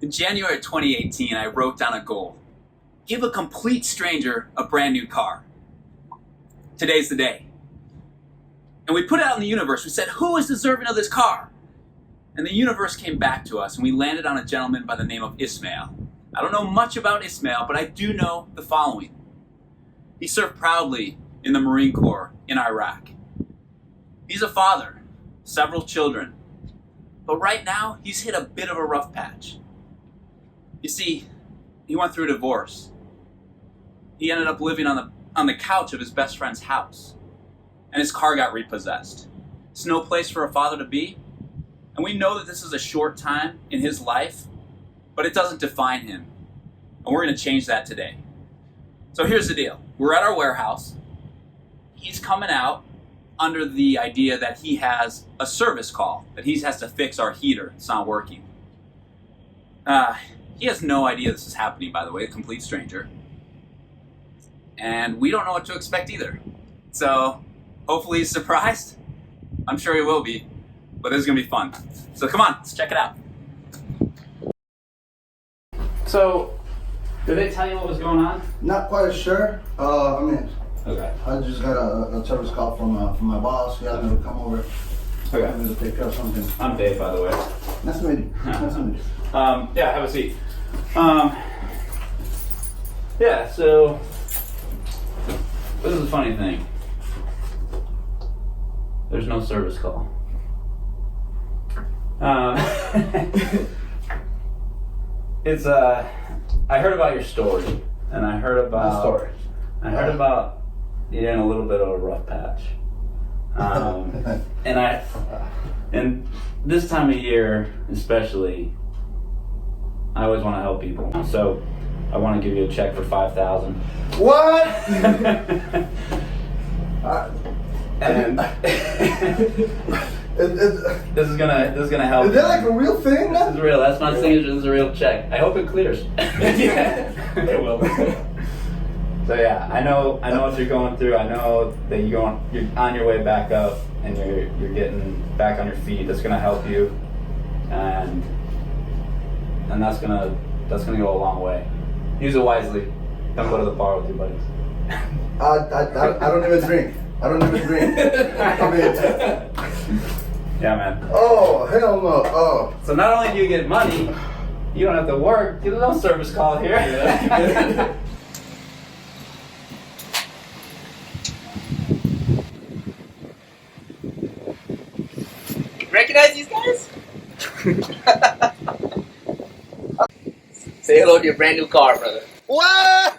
In January 2018, I wrote down a goal. Give a complete stranger a brand new car. Today's the day. And we put it out in the universe. We said, who is deserving of this car? And the universe came back to us, and we landed on a gentleman by the name of Ismail. I don't know much about Ismail, but I do know the following. He served proudly in the Marine Corps in Iraq. He's a father, several children. But right now, he's hit a bit of a rough patch. You see, he went through a divorce. He ended up living on the couch of his best friend's house. And his car got repossessed. It's no place for a father to be. And we know that this is a short time in his life, but it doesn't define him. And we're going to change that today. So here's the deal. We're at our warehouse. He's coming out under the idea that he has a service call, that he has to fix our heater. It's not working. He has no idea this is happening, by the way, a complete stranger. And we don't know what to expect either. So hopefully he's surprised. I'm sure he will be. But this is going to be fun. So come on, let's check it out. So, did they tell you what was going on? Not quite sure. Okay. I just got a service call from my boss. He asked me to come over. Okay. I'm going to take care of something. I'm Dave, by the way. Nice to meet you. Nice to meet you. Yeah, have a seat. Yeah, so this is a funny thing. There's no service call. It's I heard about your story, and I heard about you in a little bit of a rough patch. And this time of year, especially, I always want to help people. So I want to give you a check for $5,000. What? And this is gonna help. Is that like a real thing? This is real. That's not signature. This is a real check. I hope it clears. Yeah, it will. So yeah, I know what you're going through. I know that you're on your way back up, and you're getting back on your feet. That's gonna help you, and that's gonna go a long way. Use it wisely. Don't go to the bar with your buddies. I don't even drink. I don't even drink. I mean, Yeah, man. oh, hell no. Oh. So not only do you get money, you don't have to work. Get a little service call here. Recognize these guys? Say hello to your brand new car, brother. What?